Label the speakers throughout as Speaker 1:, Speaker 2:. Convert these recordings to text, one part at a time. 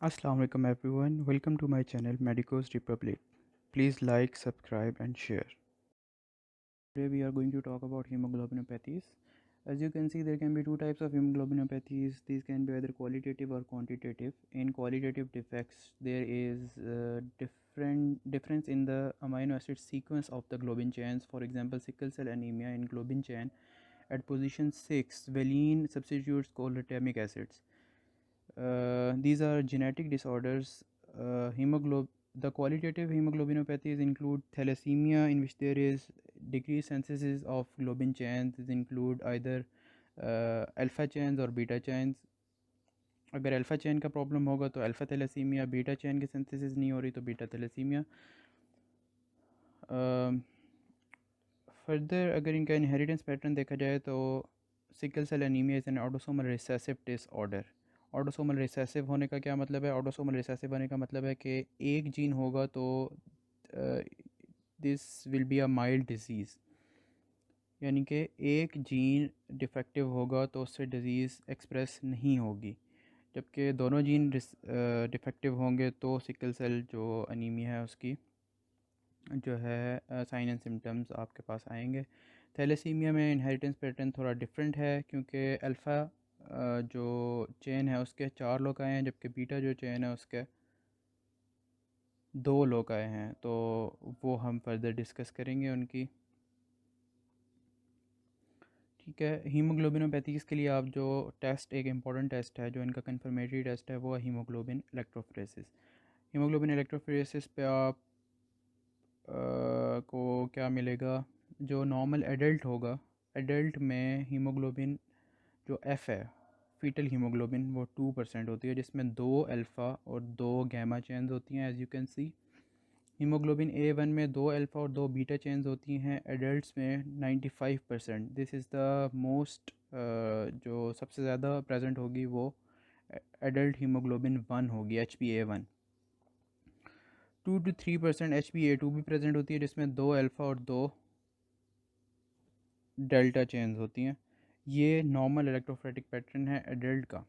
Speaker 1: Assalamu alaikum everyone. Welcome to my channel Medicos Republic. Please like, subscribe and share. Today we are going to talk about hemoglobinopathies. As you can see, there can be two types of hemoglobinopathies. These can be either qualitative or quantitative. In qualitative defects, there is difference in the amino acid sequence of the globin chains. For example, sickle cell anemia in globin chain at position 6, valine substitutes choletamic acids. These are genetic disorders. The qualitative hemoglobinopathies include thalassemia, in which there is decreased synthesis of globin chains. These include either alpha chains or beta chains. अगर alpha chain का problem होगा तो alpha thalassaemia, beta chain की synthesis नहीं हो रही तो beta thalassaemia. Further अगर इनका इनहेरिटेंस पैटर्न देखा जाए तो sickle cell anaemia is an autosomal recessive disorder. Autosomal recessive होने का क्या मतलब है? ऑटोसोमल रिसेसिव होने का मतलब है कि एक जीन होगा तो this will be a mild disease, यानी कि एक जीन डिफेक्टिव होगा तो उससे डिज़ीज़ एक्सप्रेस नहीं होगी, जबकि दोनों जीन डिफेक्टिव होंगे तो सिकल सेल जो अनीमिया है उसकी जो है साइन एंड सिम्टम्स आपके पास आएंगे. थैलेसीमिया में इनहेरिटेंस पैटर्न थोड़ा डिफरेंट है, क्योंकि अल्फ़ा जो चेन है उसके 4 लोग आए हैं, जबकि बीटा जो चेन है उसके 2 लोग आए हैं. तो वो हम फर्दर डिस्कस करेंगे उनकी. ठीक है. हीमोग्लोबिनोपैथीज़ के लिए आप जो टेस्ट, एक इम्पॉर्टेंट टेस्ट है जो इनका कंफर्मेटरी टेस्ट है, वो है हीमोग्लोबिन इलेक्ट्रोफोरेसिस. हीमोग्लोबिन इलेक्ट्रोफोरेसिस पे आप को क्या मिलेगा? जो नॉर्मल एडल्ट होगा, एडल्ट में हीमोग्लोबिन जो एफ़ है, फीटल हीमोग्लोबिन, वो 2% होती है, जिसमें 2 अल्फ़ा और 2 गैमा चेन्स होती हैं. As you can see, haemoglobin A1 में 2 अल्फ़ा और 2 बीटा चेन्स होती हैं. एडल्ट्स में 95%. दिस इज़ द मोस्ट, जो सबसे ज़्यादा प्रेजेंट होगी वो एडल्ट हीमोग्लोबिन 1 होगी, HbA1. 2 to 3% HbA2 भी प्रेजेंट होती है, जिसमें 2 अल्फ़ा और 2 डेल्टा चेन्स होती हैं. ये नॉर्मल इलेक्ट्रोफोरेटिक पैटर्न है एडल्ट का.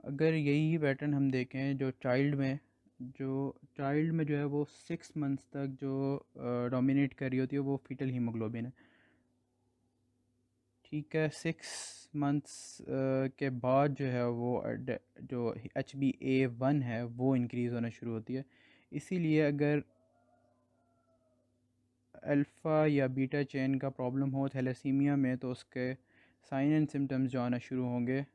Speaker 1: अगर यही पैटर्न हम देखें जो चाइल्ड में जो है वो 6 मंथ्स तक जो डोमिनेट कर रही होती है वो फीटल हीमोग्लोबिन है. ठीक है. 6 मंथ्स के बाद जो है वो जो HbA1 है वो इंक्रीज़ होना शुरू होती है. इसीलिए अगर अल्फ़ा या बीटा चेन का प्रॉब्लम हो थैलेसीमिया में तो उसके साइन एंड सिम्टम्स जो आना शुरू होंगे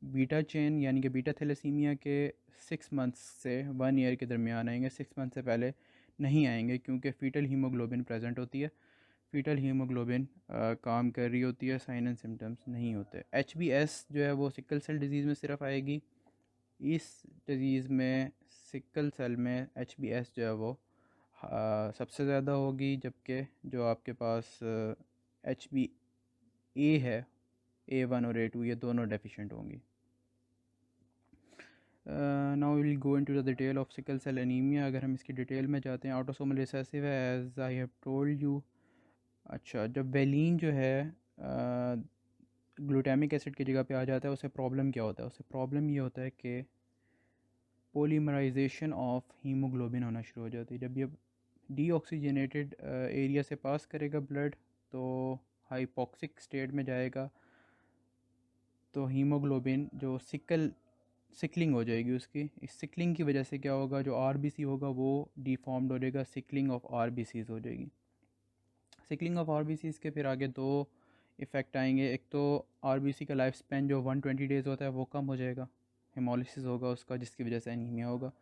Speaker 1: बीटा चेन यानी कि बीटा थैलेसीमिया के 6 मंथ्स से 1 ईयर के दरमियान आएंगे. 6 मंथ से पहले नहीं आएंगे, क्योंकि फ़ीटल हीमोग्लोबिन प्रेजेंट होती है. फ़ीटल हीमोग्लोबिन काम कर रही होती है, साइन एंड सिम्टम्स नहीं होते. HbS जो है वो सिकल सेल डिजीज़ में सिर्फ आएगी. इस डिज़ीज़ में सिकल सेल में HbS जो है वो सबसे ज़्यादा होगी, जबकि जो आपके पास HbA है, A1 और A2, ये दोनों डेफिशिएंट होंगी. Now will go into the detail of sickle cell anaemia. अगर हम इसकी डिटेल में जाते हैं, ऑटोसोमल रिसेसिव है as I have told you. अच्छा, जब वेलिन जो है ग्लूटामिक एसिड की जगह पे आ जाता है, उसे प्रॉब्लम क्या होता है? उसे प्रॉब्लम ये होता है कि पोलीमराइजेशन ऑफ हीमोग्लोबिन होना शुरू हो जाती है. जब ये डीऑक्सीजनेटेड एरिया से पास करेगा ब्लड तो हाइपोक्सिक स्टेट में जाएगा, तो हीमोग्लोबिन जो सिकलिंग हो जाएगी उसकी. इस सिकलिंग की वजह से क्या होगा? जो आरबीसी होगा वो डिफॉर्म्ड हो जाएगा, सिकलिंग ऑफ आरबीसीज हो जाएगी. सिकलिंग ऑफ आरबीसीज के फिर आगे 2 इफ़ेक्ट आएंगे. एक तो आरबीसी का लाइफ स्पैन जो 120 डेज़ होता है वो कम हो जाएगा, हेमोलिसिस होगा उसका, जिसकी वजह से एनीमिया होगा.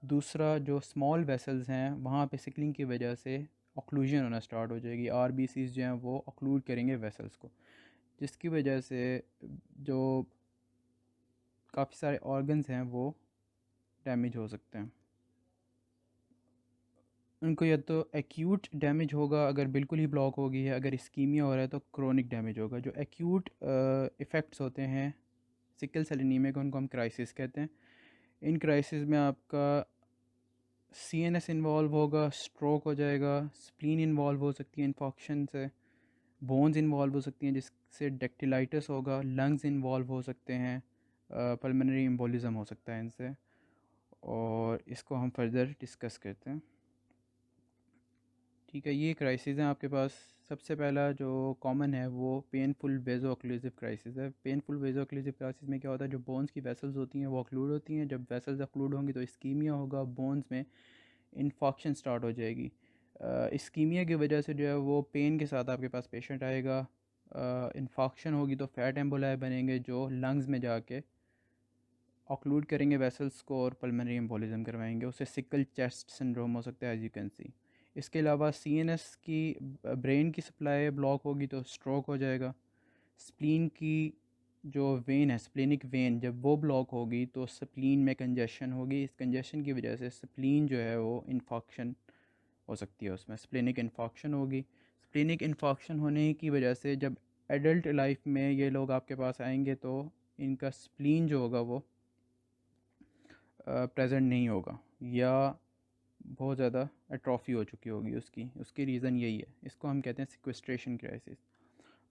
Speaker 1: दूसरा, जो स्मॉल वेसल्स हैं वहाँ पे सिकलिंग की वजह से ऑक्लूजन होना स्टार्ट हो जाएगी. आरबीसीज जो हैं वो ऑक्लूड करेंगे वेसल्स को, जिसकी वजह से जो काफ़ी सारे ऑर्गन्स हैं वो डैमेज हो सकते हैं. उनको या तो एक्यूट डैमेज होगा अगर बिल्कुल ही ब्लॉक हो गई है, अगर इस्कीमिया हो रहा है तो क्रोनिक डैमेज होगा. जो एक्यूट इफ़ेक्ट्स होते हैं सिकल सेल एनीमिया के, उनको हम क्राइसिस कहते हैं. इन क्राइसिस में आपका CNS इन्वॉल्व होगा, स्ट्रोक हो जाएगा, स्प्लीन इन्वॉल्व हो सकती है इन्फॉक्शन से, बोन्स इन्वॉल्व हो सकती हैं जिससे डेक्टिलाइटिस होगा, लंग्स इन्वॉल्व हो सकते हैं, पल्मोनरी एम्बोलिज्म हो सकता है इनसे, और इसको हम फर्दर डिस्कस करते हैं। ठीक है, ये क्राइसिस हैं आपके पास। सबसे पहला जो कॉमन है वो पेनफुल वेजो ऑक्लूसिव क्राइसिस है। पेनफुल वेजो ऑक्लूसिव क्राइसिस में क्या होता है, जो बोन्स की वेसल्स होती हैं वो ऑक्लूड होती हैं। जब वेसल्स ऑक्लूड होंगी तो इस्कीमिया होगा, बोन्स में इन्फॉक्शन स्टार्ट हो जाएगी। इस्कीमिया की वजह से जो है वो पेन के साथ आपके पास पेशेंट आएगा। इन्फॉक्शन होगी तो फैट एम्बोलाई बनेंगे जो लंग्स में जाके ऑक्लूड करेंगे वेसल्स को और पल्मोनरी एम्बोलिज्म करवाएंगे। उससे सिकल चेस्ट सिंड्रोम हो सकता है, एज यू कैन सी। इसके अलावा सीएनएस की, ब्रेन की सप्लाई ब्लॉक होगी तो स्ट्रोक हो जाएगा। स्प्लीन की जो वेन है, स्प्लिनिक वेन, जब वो ब्लॉक होगी तो स्प्लीन में कंजेशन होगी। इस कंजेशन की वजह से स्प्लीन जो है वो इन्फॉक्शन हो सकती है, उसमें स्प्लिनिक इन्फॉक्शन होगी। स्प्लिनिक इन्फॉक्शन होने की वजह से जब एडल्ट लाइफ में ये लोग आपके पास आएंगे तो इनका स्प्लीन जो होगा वो प्रेजेंट नहीं होगा, या बहुत ज़्यादा एट्रॉफी हो चुकी होगी उसकी। उसकी रीज़न यही है, इसको हम कहते हैं सिक्वेस्ट्रेशन क्राइसिस।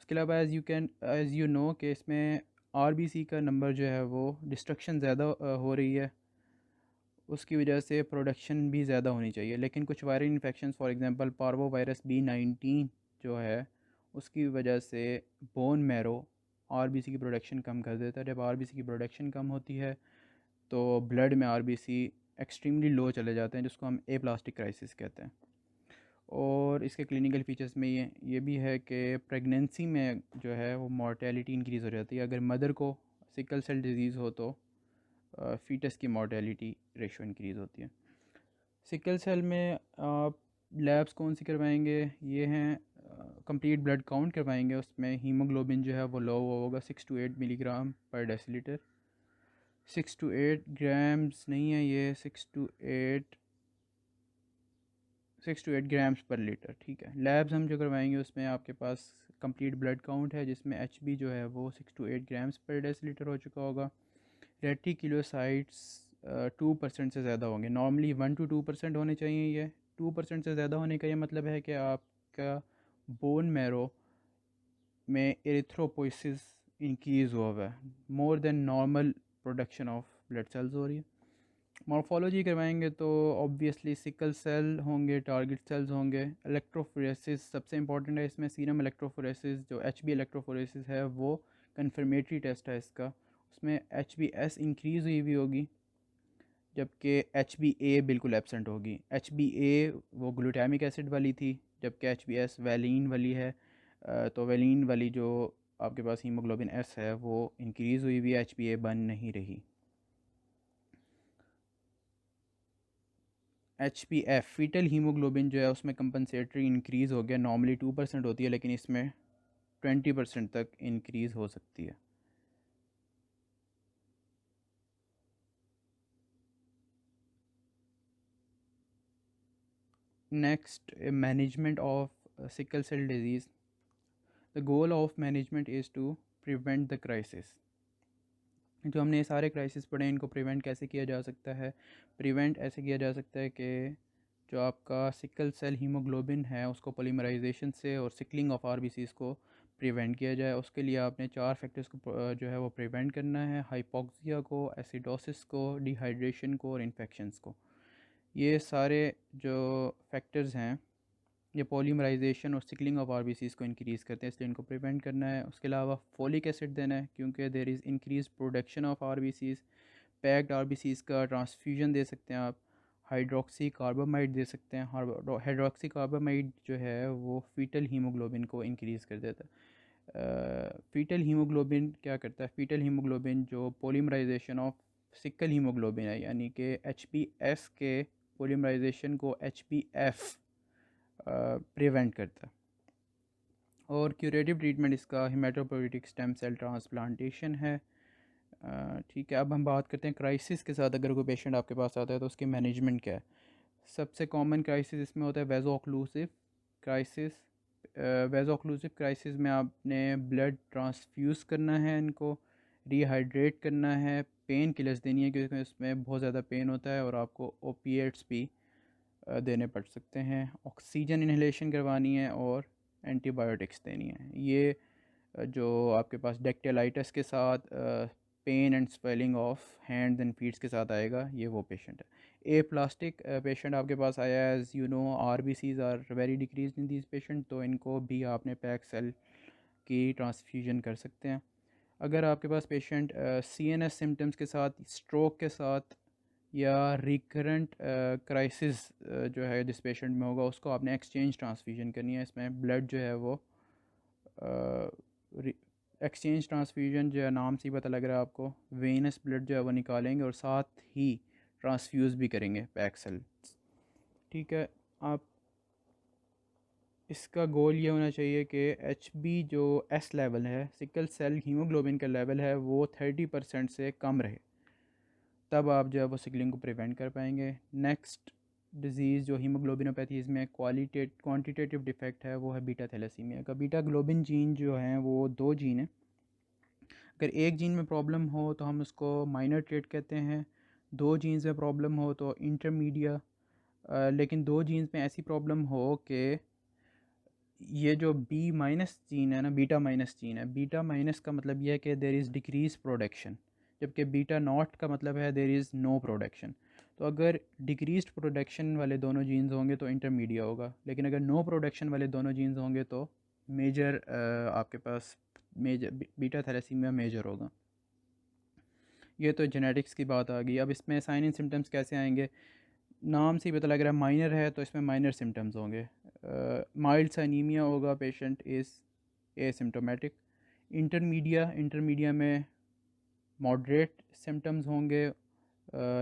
Speaker 1: उसके अलावा एज़ यू नो कि इसमें आरबीसी का नंबर जो है वो डिस्ट्रक्शन ज़्यादा हो रही है, उसकी वजह से प्रोडक्शन भी ज़्यादा होनी चाहिए। लेकिन कुछ viral infection, for example parvo virus B19 जो है, उसकी वजह से बोन मैरो आरबीसी की प्रोडक्शन कम कर देता है। जब आरबीसी की प्रोडक्शन कम होती है तो ब्लड में आरबीसी एक्सट्रीमली लो चले जाते हैं, जिसको हम एप्लास्टिक क्राइसिस कहते हैं। और इसके क्लिनिकल फीचर्स में ये भी है कि प्रेगनेंसी में जो है वो मॉर्टेलिटी इंक्रीज़ हो जाती है। अगर मदर को सिकल सेल डिजीज़ हो तो फीटस की मॉर्टेलिटी रेशो इंक्रीज़ होती है। सिकल सेल में आप लैब्स कौन सी करवाएंगे, ये हैं कंप्लीट ब्लड काउंट करवाएंगे। उसमें हीमोग्लोबिन जो है वो लो होगा, 6 to 8 मिलीग्राम पर डेसीलीटर। 6 to 8 ग्राम्स नहीं है ये, 6 to 8 ग्राम्स पर लीटर। ठीक है, लैब्स हम जो करवाएंगे उसमें आपके पास कंप्लीट ब्लड काउंट है, जिसमें HB जो है वो 6 to 8 ग्राम्स पर डेसीलीटर हो चुका होगा। रेटिक्यूलोसाइट्स 2% से ज़्यादा होंगे। नॉर्मली 1 to 2% होने चाहिए। ये 2% से ज़्यादा होने का ये मतलब है कि आपका बोन मैरो में एरिथ्रोपोइसिस इंक्रीज़ हुआ है, more than normal production of blood cells हो रही है। मॉर्फोलॉजी करवाएंगे तो ऑब्वियसली सिकल सेल होंगे, टारगेट सेल्स होंगे। इलेक्ट्रोफोरेसिस सबसे इंपॉर्टेंट है इसमें। सीरम इलेक्ट्रोफोरेसिस, जो HB इलेक्ट्रोफोरेसिस है वो कंफर्मेटरी टेस्ट है इसका। उसमें HbS इंक्रीज़ हुई हुई होगी, जबकि HbA बिल्कुल एब्सेंट होगी। HbA वो ग्लूटामिक एसिड वाली थी, जबकि HbS वैलीन वाली है। तो वैलीन वाली जो आपके पास हीमोग्लोबिन S है वो इंक्रीज़ हुई हुई, HbA बन नहीं रही। HbF फीटल हीमोग्लोबिन जो है उसमें कंपनसेटरी इंक्रीज़ हो गया। नॉर्मली 2% होती है, लेकिन इसमें 20% तक इंक्रीज़ हो सकती है। Next, management of sickle cell disease. The goal of management is to prevent the crisis. जो हमने ये सारे क्राइसिस पढ़े इनको प्रिवेंट कैसे किया जा सकता है। प्रिवेंट ऐसे किया जा सकता है कि जो आपका सिकल सेल हीमोग्लोबिन है उसको पोलीमराइजेशन से और सिकलिंग ऑफ आरबीसीज़ को प्रिवेंट किया जाए। उसके लिए आपने 4 फैक्टर्स को जो है वो प्रिवेंट करना है: हाइपोक्सिया को, एसिडोसिस को, डिहाइड्रेशन को और इन्फेक्शंस को। ये सारे जो फैक्टर्स हैं ये पॉलीमराइजेशन और सिकलिंग ऑफ आरबीसीज़ को इंक्रीज़ करते हैं, इसलिए इनको प्रिवेंट करना है। उसके अलावा फोलिक एसिड देना है, क्योंकि there is increase production of RBCs. Packed RBCs का ट्रांसफ्यूजन दे सकते हैं आप। हाइड्रोक्सी कार्बामाइड दे सकते हैं। हाइड्रोक्सी कार्बामाइड जो है वो फीटल हीमोग्लोबिन को इंक्रीज़ कर देता है। फीटल हीमोग्लोबिन क्या करता है, फीटल हीमोग्लोबिन जो पोलीमराइजेशन ऑफ सिकल हीमोग्लोबिन है, यानी कि HbS के पोलीमराइजेशन को HbF प्रिवेंट करता है। और क्यूरेटिव ट्रीटमेंट इसका हिमेटोपोइटिक स्टेम सेल ट्रांसप्लांटेशन है। ठीक है, अब हम बात करते हैं क्राइसिस के साथ अगर कोई पेशेंट आपके पास आता है तो उसकी मैनेजमेंट क्या है। सबसे कॉमन क्राइसिस इसमें होता है वेजो ऑक्लूसिव क्राइसिस। वेजो ऑक्लूसिव क्राइसिस में आपने ब्लड ट्रांसफ्यूज़ करना है, इनको रिहाइड्रेट करना है, पेन किलर्स देनी है क्योंकि इसमें बहुत ज़्यादा पेन होता है, और आपको ओपिएट्स भी देने पड़ सकते हैं। ऑक्सीजन इन्हेलेशन करवानी है और एंटीबायोटिक्स देनी है। ये जो आपके पास डेक्टेलाइटिस के साथ pain and swelling of hands and feets के साथ आएगा, ये वो पेशेंट है। ए प्लास्टिक पेशेंट आपके पास आया, as you know RBCs are very decrease in this patient, तो इनको भी आपने पैक सेल की ट्रांसफ्यूजन कर सकते हैं। अगर आपके पास पेशेंट CNS सिम्टम्स के साथ, स्ट्रोक के साथ या रिकरेंट क्राइसिस जो है जिस पेशेंट में होगा, उसको आपने एक्सचेंज ट्रांसफ्यूजन करनी है। इसमें ब्लड जो है वो एक्सचेंज ट्रांसफ्यूजन जो है नाम से ही पता लग रहा है आपको, वेनस ब्लड जो है वो निकालेंगे और साथ ही ट्रांसफ्यूज़ भी करेंगे पैक सेल। ठीक है, आप इसका गोल ये होना चाहिए कि HB जो S लेवल है, सिकल सेल हीमोग्लोबिन का लेवल है, वो 30% से कम रहे, तब आप जो है वो सिकलिंग को प्रिवेंट कर पाएंगे। नेक्स्ट डिज़ीज़ जो हीमोग्लोबिनोपैथीज़ में क्वांटिटेटिव डिफेक्ट है, वो है बीटा थैलेसीमिया का। बीटा ग्लोबिन जीन जो हैं वो दो जीन हैं। अगर एक जीन में प्रॉब्लम हो तो हम उसको माइनर ट्रेट कहते हैं, दो जीन्स में प्रॉब्लम हो तो इंटरमीडिया। लेकिन दो जीन्स में ऐसी प्रॉब्लम हो कि ये जो B- जीन है ना, बीटा माइनस जीन है, बीटा माइनस का मतलब यह है कि देर इज़ डिक्रीज प्रोडक्शन, जबकि बीटा नॉट का मतलब है देर इज़ नो प्रोडक्शन। तो अगर डिक्रीज प्रोडक्शन वाले दोनों जीन्स होंगे तो इंटरमीडिया होगा, लेकिन अगर नो प्रोडक्शन वाले दोनों जीन्स होंगे तो मेजर आपके पास मेजर बीटा थैलेसीमिया मेजर होगा। ये तो जेनेटिक्स की बात आ गई। अब इसमें साइन एंड सिम्टम्स कैसे आएंगे? नाम से ही पता लग रहा है माइनर है, तो इसमें माइनर सिम्टम्स होंगे। माइल्ड सा अनीमिया होगा, पेशेंट इज़ एसिम्टोमेटिक। इंटरमीडिया में मॉडरेट सिम्टम्स होंगे,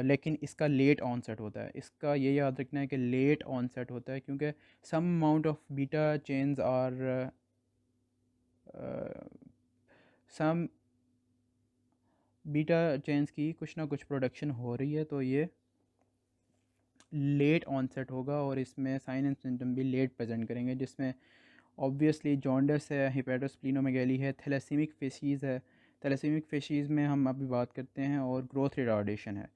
Speaker 1: लेकिन इसका लेट ऑनसेट होता है। इसका ये याद रखना है कि लेट ऑनसेट होता है, क्योंकि some amount of beta chains are some beta chains की कुछ ना कुछ प्रोडक्शन हो रही है, तो ये लेट ऑनसेट होगा और इसमें साइन एंड सिम्टम भी लेट प्रेजेंट करेंगे, जिसमें ऑब्वियसली जॉन्डिस है, हिपेटोस्प्लीनोमेगैली है, थैलेसीमिक फेसीज़ है। थैलेसीमिक फेसीज़ में हम अभी बात करते हैं, और ग्रोथ रिटार्डेशन है।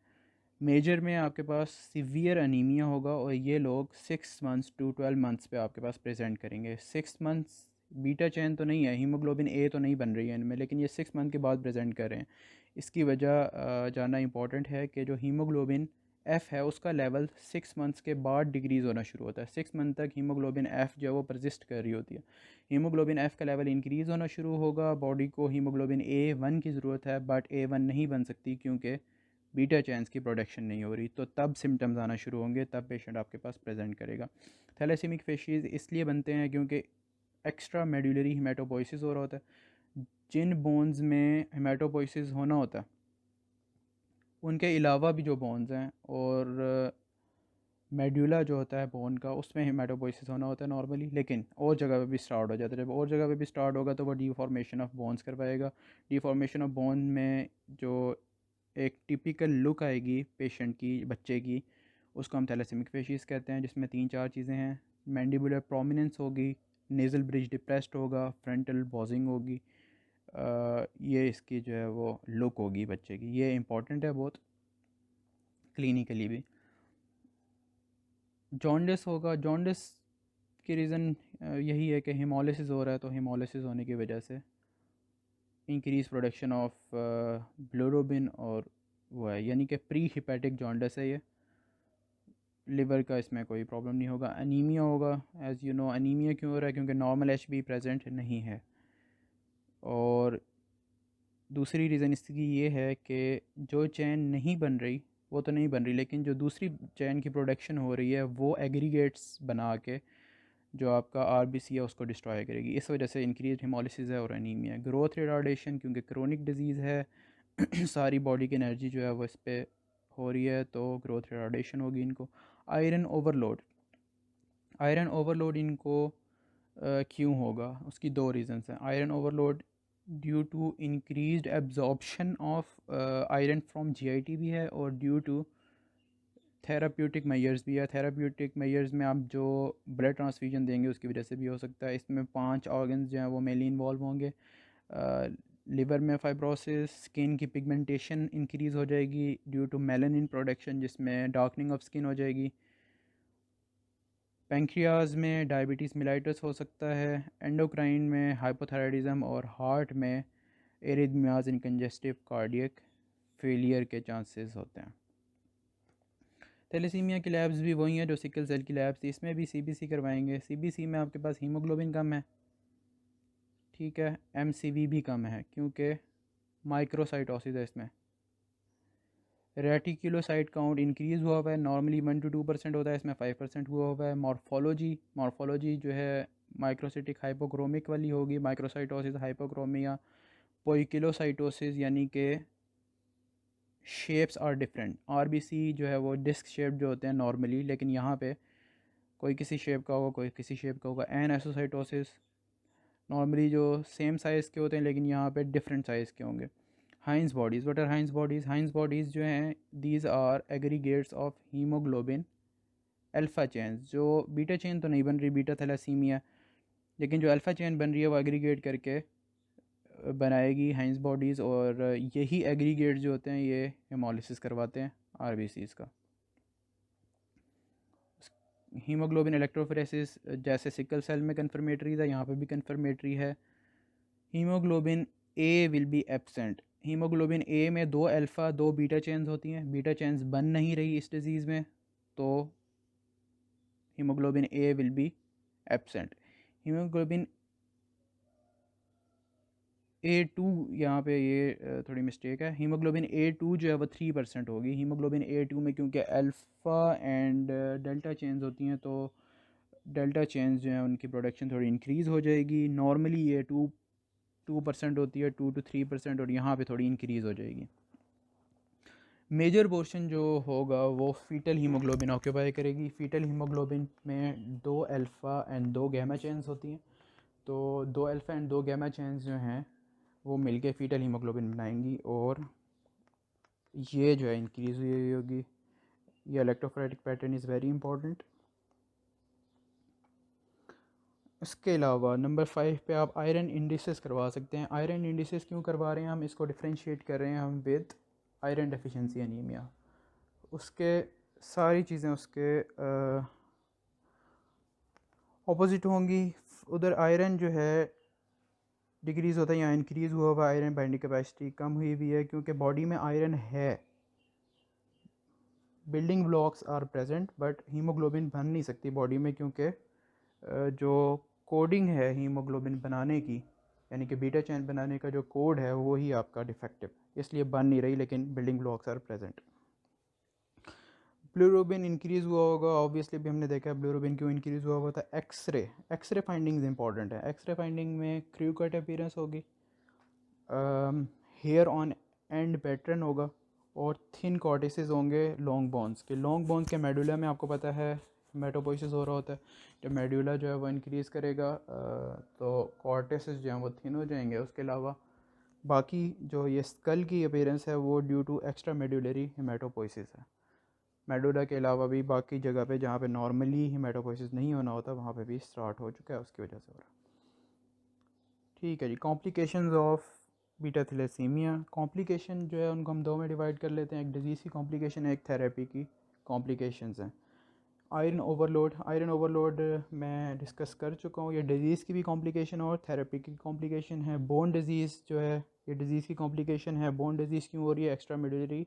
Speaker 1: मेजर में आपके पास सीवियर अनीमिया होगा, और ये लोग 6 मंथ्स टू 12 मंथ्स पे आपके पास प्रेजेंट करेंगे। 6 मंथ्स बीटा चैन तो नहीं है, हीमोग्लोबिन A तो नहीं बन रही है इनमें, लेकिन ये 6 मंथ के बाद प्रेजेंट कर रहे हैं। इसकी वजह जानना इंपॉर्टेंट है कि जो हीमोग्लोबिन F है उसका लेवल 6 मंथ्स के बाद डिक्रीज़ होना शुरू होता है। 6 मंथ तक हीमोग्लोबिन F जो है वो परसिस्ट कर रही होती है। हीमोग्लोबिन F का लेवल इंक्रीज़ होना शुरू होगा, बॉडी को हीमोग्लोबिन A1 की ज़रूरत है, बट A1 नहीं बन सकती क्योंकि बीटा चैन्स की प्रोडक्शन नहीं हो रही, तो तब सिम्टम्स आना शुरू होंगे, तब पेशेंट आपके पास प्रेजेंट करेगा। थैलेसीमिक फेशीज़ इसलिए बनते हैं क्योंकि एक्स्ट्रा मेडुलरी हेमाटोपोइसिस हो रहा होता है। जिन बोन्स में हेमाटोपोइसिस होना होता है उनके अलावा भी जो बोन्स हैं, और मेडुला जो होता है बोन का, उसमें हेमाटोपोइसिस होना होता है नॉर्मली, लेकिन और जगह पे भी स्टार्ट हो जाता है। जब और जगह पे भी स्टार्ट होगा तो वो डिफॉर्मेशन ऑफ बोन्स कर पाएगा। डिफॉर्मेशन ऑफ बोन में जो एक टिपिकल लुक आएगी पेशेंट की, बच्चे की, उसको हम थैलेसीमिक फेशीज़ कहते हैं, जिसमें 3-4 चीज़ें हैं। मैंडिबुलर प्रोमिनेंस होगी, नेज़ल ब्रिज डिप्रेस्ड होगा, फ्रंटल बॉजिंग होगी। ये इसकी जो है वो लुक होगी बच्चे की। ये इंपॉर्टेंट है बहुत क्लिनिकली भी। जॉन्डिस होगा, जॉन्डिस की रीज़न यही है कि हेमोलिसिस हो रहा है, तो हेमोलिसिस होने की वजह से इंक्रीज प्रोडक्शन ऑफ बिलिरुबिन, और वो है यानी कि प्री हिपैटिक जॉन्डिस है ये। लिवर का इसमें कोई प्रॉब्लम नहीं होगा। अनीमिया होगा, एज़ यू नो अनीमिया क्यों हो रहा है? क्योंकि नॉर्मल HB प्रेजेंट नहीं है। और दूसरी रीज़न इसकी ये है कि जो चैन नहीं बन रही वो तो नहीं बन रही, लेकिन जो दूसरी चैन की प्रोडक्शन हो रही है वो एग्रीगेट्स बना के जो आपका RBC है उसको डिस्ट्रॉय करेगी। इस वजह से इंक्रीज हेमोलिसिस है और अनीमिया। ग्रोथ रिटार्डेशन, क्योंकि क्रोनिक डिजीज़ है सारी बॉडी की एनर्जी जो है वो इस पर हो रही है, तो ग्रोथ रिटार्डेशन होगी इनको। आयरन ओवरलोड, आयरन ओवरलोड इनको क्यों होगा? उसकी दो रीज़न्स हैं। Iron overload due to increased absorption of iron from GIT भी है, और ड्यू टू थेराप्यूटिक मेजर्स भी है। थेराप्यूटिक मेजर्स में आप जो ब्लड ट्रांसफ्यूजन देंगे उसकी वजह से भी हो सकता है। इसमें 5 ऑर्गन्स जो हैं वो मेनली इन्वॉल्व होंगे। लिवर में फाइब्रोसिस, स्किन की पिगमेंटेशन इंक्रीज़ हो जाएगी ड्यू टू मेलानिन प्रोडक्शन, जिसमें डार्कनिंग ऑफ स्किन हो जाएगी। पेंक्रियाज में डायबिटीज़ मिलाइटस हो सकता है। एंडोक्राइन में हाइपोथायराइडिज्म, और हार्ट में एरिथमियाज इन कंजेस्टिव कार्डियक फेलियर के चांसेस होते हैं। थैलेसीमिया की लैब्स भी वही हैं जो सिकल सेल की लैब्स थी, इसमें भी सीबीसी करवाएंगे। सीबीसी में आपके पास हीमोग्लोबिन कम है, ठीक है, एमसीवी भी कम है क्योंकि माइक्रोसाइटोसिस है इसमें। रेटिकुलोसाइट काउंट इंक्रीज़ हुआ हुआ है, नॉर्मली 1 to 2% होता है, इसमें 5% हुआ हुआ है। मॉर्फोलॉजी जो है माइक्रोसिटिक हाइपोक्रोमिक वाली होगी, माइक्रोसाइटोसिस हाइपोक्रोमिया। पोइकिलोसाइटोसिस यानी कि शेप्स आर डिफरेंट। आरबीसी जो है वो डिस्क शेप जो होते हैं नॉर्मली, लेकिन यहाँ पे कोई किसी शेप का होगा, कोई किसी शेप का होगा। एन एसोसाइटोसिस नॉर्मली जो सेम साइज़ के होते हैं, लेकिन यहाँ पे डिफरेंट साइज़ के होंगे। Heinz bodies, what are Heinz bodies? Heinz bodies जो हैं these are aggregates of haemoglobin alpha chains. जो बीटा चेन तो नहीं बन रही, बीटा थैलेसीमिया, लेकिन जो अल्फ़ा चेन बन रही है वो एग्रीगेट करके बनाएगी हाइंस बॉडीज़, और यही एग्रीगेट जो होते हैं ये हेमोलिसिस करवाते हैं आरबीसीज़ का। हीमोग्लोबिन इलेक्ट्रोफोरेसिस जैसे सिकल सेल में कन्फर्मेटरी था, यहाँ पे भी कन्फर्मेटरी है। Haemoglobin A will be absent. Haemoglobin A में 2 अल्फ़ा 2 बीटा चेन्स होती हैं, बीटा चेन्स बन नहीं रही इस डिज़ीज़ में, तो haemoglobin A will be absent. Haemoglobin A2, यहाँ पे ये थोड़ी मिस्टेक है, हीमोग्लोबिन A2 जो है वो 3% होगी हीमोग्लोबिन A2 में, क्योंकि अल्फ़ा एंड डेल्टा चेन्स होती हैं, तो डेल्टा चेन्स जो हैं उनकी प्रोडक्शन थोड़ी इंक्रीज़ हो जाएगी। नॉर्मली ये 2% होती है, 2 to 3%, और यहाँ पे थोड़ी इंक्रीज़ हो जाएगी। मेजर पोर्शन जो होगा वो फीटल हीमोग्लोबिन ऑक्यूपाई करेगी। फीटल हीमोग्लोबिन में 2 अल्फ़ा एंड 2 गैमा चेन्स होती हैं, तो 2 अल्फ़ा एंड 2 गैमा चेन्स जो हैं वो मिलके फीटल हीमोग्लोबिन बनाएंगी, और ये जो है इंक्रीज़ हुई होगी। ये electrophoretic pattern is very important. इसके अलावा नंबर 5 पे आप आयरन इंडिसेस करवा सकते हैं। आयरन इंडिसेस क्यों करवा रहे हैं हम? इसको डिफ्रेंशिएट कर रहे हैं हम विद आयरन डेफिशिएंसी एनीमिया। उसके सारी चीज़ें उसके ऑपोजिट होंगी। उधर आयरन जो है डिक्रीज़ होता है, यहाँ इंक्रीज़ हुआ हुआ। आयरन बाइंडिंग कैपेसिटी कम हुई हुई है क्योंकि बॉडी में आयरन है, building blocks are present, but haemoglobin बन नहीं सकती बॉडी में, क्योंकि जो कोडिंग है हीमोग्लोबिन बनाने की, यानी कि बीटा चैन बनाने का जो कोड है वो ही आपका डिफेक्टिव, इसलिए बन नहीं रही, लेकिन building blocks are present. Bilirubin increase हुआ होगा, ऑब्वियसली भी हमने देखा है ब्लूरोबिन क्यों इंक्रीज़ हुआ था। एक्सरे फाइंडिंग्स इंपॉर्टेंट है। एक्सरे फाइंडिंग में क्रू कट अपीयरेंस होगी, हेयर ऑन एंड पैटर्न होगा, और थिन कॉर्टिसेस होंगे लॉन्ग बोन्स के। लॉन्ग बोन्स के मेडुला में आपको पता है मेटापोइसिस हो रहा होता है, जब मेडुला जो है वो इंक्रीज़ करेगा तो कॉर्टिसेस जो हैं वो थिन हो जाएंगे। उसके अलावा बाकी जो ये स्कल की अपीयरेंस है वो ड्यू टू एक्स्ट्रा मेडुलरी हेमेटोपोइसिस है। मेडुला के अलावा भी बाकी जगह पे जहाँ पे नॉर्मली हेमेटोपोइसिस नहीं होना होता वहाँ पे भी स्टार्ट हो चुका है, उसकी वजह से हो रहा है। ठीक है जी। Complications of beta thalassaemia. Complication जो है उनको हम दो में डिवाइड कर लेते हैं, एक डिजीज़ की कॉम्प्लिकेशन है, एक थेरेपी की कॉम्प्लिकेशंस हैं। आयरन ओवरलोड मैं डिस्कस कर चुका हूँ, ये डिज़ीज़ की भी कॉम्प्लिकेशन और थेरेपी की कॉम्प्लिकेशन है। बोन डिज़ीज़ जो है ये डिज़ीज़ की कॉम्प्लिकेशन है। बोन डिज़ीज़ क्यों हो रही है? एक्स्ट्रा मेडुलरी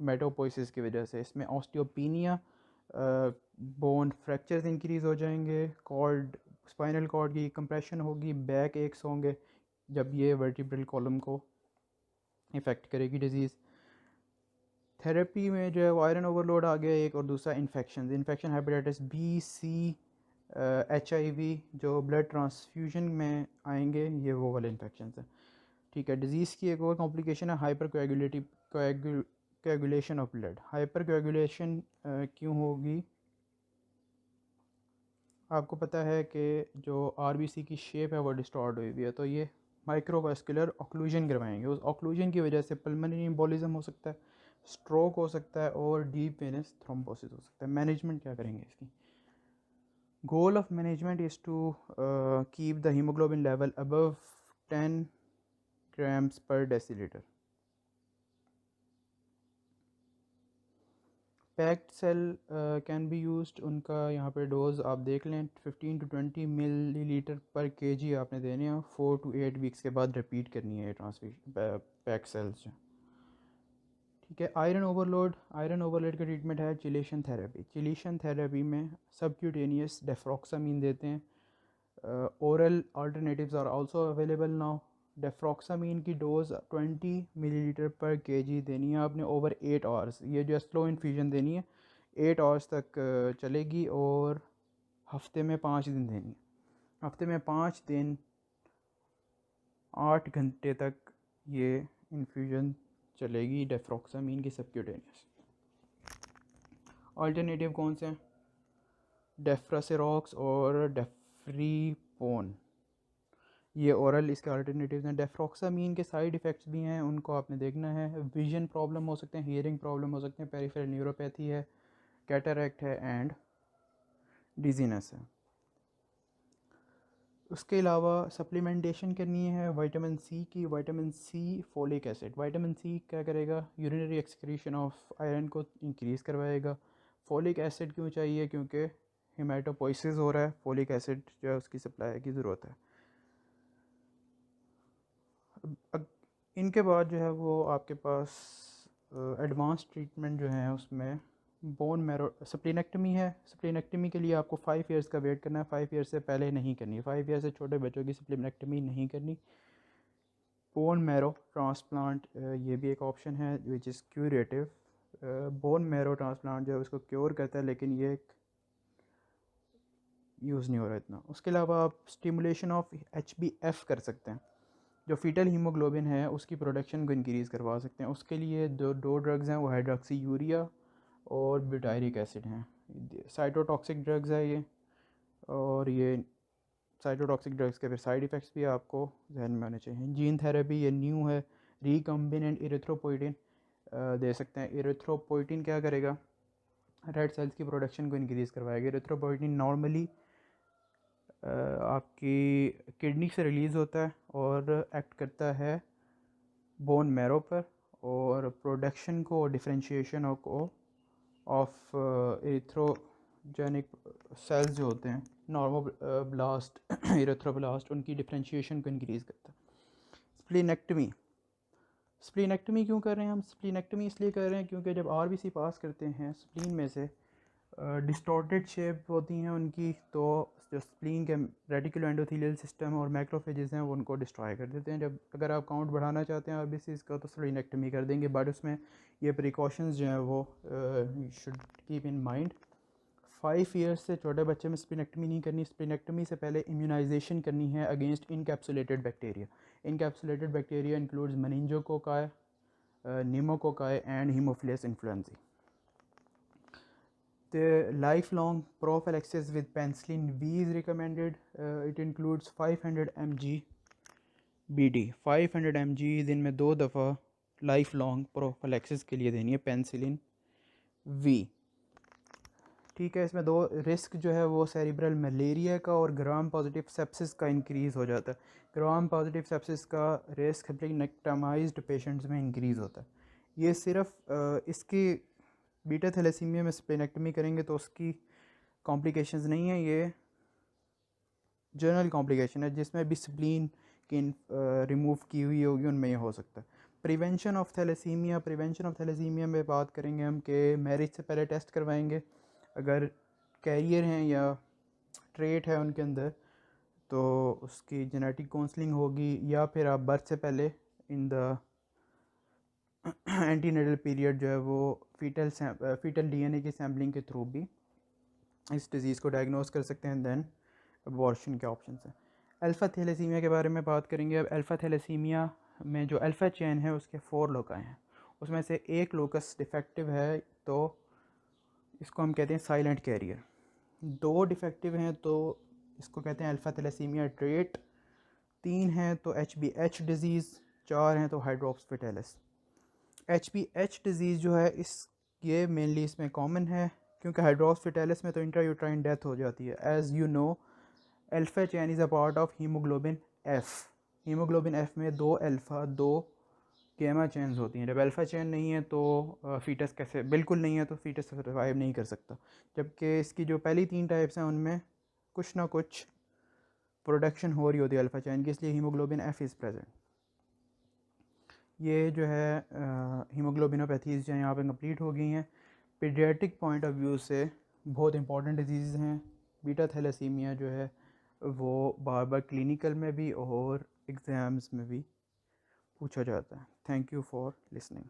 Speaker 1: मेटोपोइसिस की वजह से। इसमें ऑस्टियोपीनिया, बोन फ्रैक्चर्स इंक्रीज़ हो जाएंगे, कॉर्ड स्पाइनल कॉर्ड की कंप्रेशन होगी, बैक एक्स होंगे जब ये वर्टिब्रल कॉलम को इफ़ेक्ट करेगी डिज़ीज़। थेरेपी में जो है वो आयरन ओवरलोड आ गया एक, और दूसरा इन्फेक्शन हेपेटाइटिस बी, सी, HIV जो ब्लड ट्रांसफ्यूजन में आएंगे, ये वो वाले इन्फेक्शन हैं। ठीक है। डिज़ीज़ की एक और कॉम्प्लिकेशन है hyper coagulation of blood. Hyper coagulation क्यों होगी? आपको पता है कि जो RBC की शेप है वो डिस्टॉर्ट हुई हुई है, तो ये माइक्रोवास्कुलर ऑक्लूजन करवाएंगे। उस ऑक्लूजन की वजह से पल्मोनरी एम्बोलिज्म हो सकता है, स्ट्रोक हो सकता है, और डीप वेनस थ्रोम्बोसिस हो सकता है। मैनेजमेंट क्या करेंगे इसकी? Goal of management is to keep the haemoglobin level above 10 grams per deciliter। Packed cell can be used, उनका यहाँ पे डोज आप देख लें 15 to 20 मिलीलीटर पर केजी आपने देने हैं, 4 to 8 वीक्स के बाद रिपीट करनी है ये ट्रांसफ्यूजन पैक सेल्स जो। ठीक है, आयरन ओवरलोड का ट्रीटमेंट है चिलेशन थेरेपी। चिलेशन थेरेपी में सबक्यूटेनियस डेफ्रॉक्सामीन देते हैं। Oral alternatives are also available now. Desferrioxamine की डोज़ 20 मिलीलीटर पर केजी देनी है आपने ओवर 8 आवर्स। ये जो स्लो इन्फ्यूजन देनी है 8 आवर्स तक चलेगी, और हफ्ते में 5 दिन देनी है। हफ्ते में 5 दिन 8 घंटे तक ये इन्फ्यूजन चलेगी डेफ्रॉक्सामीन की सबक्यूटेनियस। अल्टरनेटिव कौन से हैं? डेफ्रासिरॉक्स और डेफ्रीपोन, ये ओरल इसके अल्टरनेटिव्स हैं। डेफ्रॉक्सामीन के साइड इफ़ेक्ट्स भी हैं, उनको आपने देखना है। विजन प्रॉब्लम हो सकते हैं, हियरिंग प्रॉब्लम हो सकते हैं, पेरिफेरल न्यूरोपैथी है, कैटरैक्ट है एंड डिजीनेस है। उसके अलावा सप्लीमेंटेशन करनी है विटामिन सी की। Vitamin C, folic acid. Vitamin C क्या करेगा? यूरिनरी एक्सक्रीशन ऑफ आयरन को इंक्रीज़ करवाएगा। फोलिक एसिड क्यों चाहिए? क्योंकि हेमाटोपोइसिस हो रहा है, फोलिक एसिड जो है उसकी सप्लाई की ज़रूरत है। इनके बाद जो है वो आपके पास एडवांस ट्रीटमेंट जो है उसमें बोन मैरो स्प्लीनेक्टमी है। स्प्लीनेक्टमी के लिए आपको 5 ईयर्स का वेट करना है, 5 ईयर्स से पहले नहीं करनी। 5 ईयर्स से छोटे बच्चों की स्प्लीनेक्टमी नहीं करनी। बोन मैरो ट्रांसप्लांट, ये भी एक ऑप्शन है which is curative. Bone marrow transplant जो है उसको क्योर करता है, लेकिन ये यूज़ नहीं हो रहा इतना। उसके अलावा आप स्टिमुलेशन ऑफ HbF कर सकते हैं, जो फीटल हीमोग्लोबिन है उसकी प्रोडक्शन को इंक्रीज़ करवा सकते हैं। उसके लिए दो ड्रग्स हैं, वो हाइड्रोक्सी यूरिया और ब्यूटायरिक एसिड हैं। साइटोटॉक्सिक ड्रग्स है ये, और ये साइटोटॉक्सिक ड्रग्स के फिर साइड इफ़ेक्ट्स भी आपको जहन में आने चाहिए। जीन थेरेपी ये न्यू है। रिकम्बिनेंट इरिथ्रोपोइटिन दे सकते हैं। इरिथ्रोपोइटिन क्या करेगा? रेड सेल्स की प्रोडक्शन को इंक्रीज़ करवाएगा। इरिथ्रोपोइटिन नॉर्मली आपकी किडनी से रिलीज़ होता है और एक्ट करता है बोन मैरो पर, और प्रोडक्शन को, डिफरेंशिएशन को ऑफ इरिथ्रोजेनिक सेल्स जो होते हैं, नॉर्मो ब्लास्ट इरिथ्रोब्लास्ट, उनकी डिफरेंशिएशन को इंक्रीज़ करता है। स्प्लीनेक्टमी। स्प्लीनेक्टमी क्यों कर रहे हैं हम? स्प्लीनेक्टमी इसलिए कर रहे हैं क्योंकि जब RBC पास करते हैं स्प्लीन में से, डिस्टॉर्टेड शेप होती हैं उनकी, तो जो स्प्लीन के रेटिकुलो एंडोथेलियल सिस्टम और मैक्रोफेजेस हैं वो उनको डिस्ट्रॉय कर देते हैं। जब अगर आप काउंट बढ़ाना चाहते हैं RBCs का तो स्प्लीनेक्टमी कर देंगे, बट उसमें ये प्रिकॉशंस जो हैं वो should keep in mind. 5 years से छोटे बच्चे में स्प्लीनेक्टमी नहीं करनी। स्प्लीनेक्टमी से पहले इम्यूनाइजेशन करनी है against encapsulated bacteria. Encapsulated bacteria includes मेनिंजोकोकाई, pneumococci and haemophilus influenzae. The lifelong prophylaxis with penicillin V is recommended. It includes 500 mg BD. 500 mg दिन में 2 दफ़ा लाइफ लॉन्ग प्रोफिलैक्सिस के लिए देनी है पेनिसिलिन V। ठीक है, इसमें 2 रिस्क जो है वो सेरिब्रल मलेरिया का और ग्राम पॉजिटिव सेप्सिस का इंक्रीज़ हो जाता है। ग्राम पॉजिटिव सेप्सिस का रिस्क नेक्टामाइज्ड पेशेंट्स में इंक्रीज़ होता है। ये सिर्फ इसकी बीटा थैलेसीमिया में स्प्लेनेक्टमी करेंगे तो उसकी कॉम्प्लिकेशंस नहीं है, ये जनरल कॉम्प्लिकेशन है जिसमें भी स्प्लीन की रिमूव की हुई होगी उनमें ये हो सकता है। Prevention of thalassaemia. Prevention of thalassaemia में बात करेंगे हम कि मैरिज से पहले टेस्ट करवाएंगे। अगर कैरियर हैं या ट्रेट है उनके अंदर तो उसकी जेनेटिक काउंसलिंग होगी, या फिर आप बर्थ से पहले इन द एंटीनेटल पीरियड जो है वो फीटल DNA की सैम्पलिंग के थ्रू भी इस डिज़ीज़ को डायग्नोस कर सकते हैं। दैन अबॉर्शन के ऑप्शन हैं। अल्फ़ा थैलेसीमिया के बारे में बात करेंगे। अब अल्फ़ा थैलेसीमिया में जो अल्फ़ा चेन है उसके 4 लोकाई हैं, उसमें से एक लोकस डिफेक्टिव है तो इसको हम कहते हैं साइलेंट कैरियर। 2 डिफेक्टिव हैं तो इसको कहते हैं अल्फ़ा थैलेसीमिया ट्रेट। 3 हैं तो HbH डिज़ीज़। 4 हैं तो हाइड्रोप्स फिटेलिस। HbH डिज़ीज़ जो है ये मेनली इसमें कॉमन है क्योंकि हाइड्रोप्स फिटेलिस में तो इंट्रायूट्राइन डेथ हो जाती है। As you know alpha chain is a part of haemoglobin F। Haemoglobin F में 2 अल्फ़ा 2 गेमा चेन्स होती हैं। जब अल्फ़ा चेन नहीं है तो फ़ीटस कैसे, बिल्कुल नहीं है तो फ़ीटस सर्वाइव नहीं कर सकता। जबकि इसकी जो पहली 3 टाइप्स हैं उनमें कुछ ना कुछ प्रोडक्शन हो रही होती है अल्फ़ा चेन की, इसलिए हीमोग्लोबिन एफ इज़ प्रेजेंट। ये जो है हीमोग्लोबिनोपैथीज़ जो यहाँ पे कंप्लीट हो गई हैं। पीडियाट्रिक पॉइंट ऑफ व्यू से बहुत इंपॉर्टेंट डिजीज़ हैं। बीटा थैलेसीमिया जो है वो बार बार क्लिनिकल में भी और एग्ज़ाम्स में भी पूछा जाता है। Thank you for listening.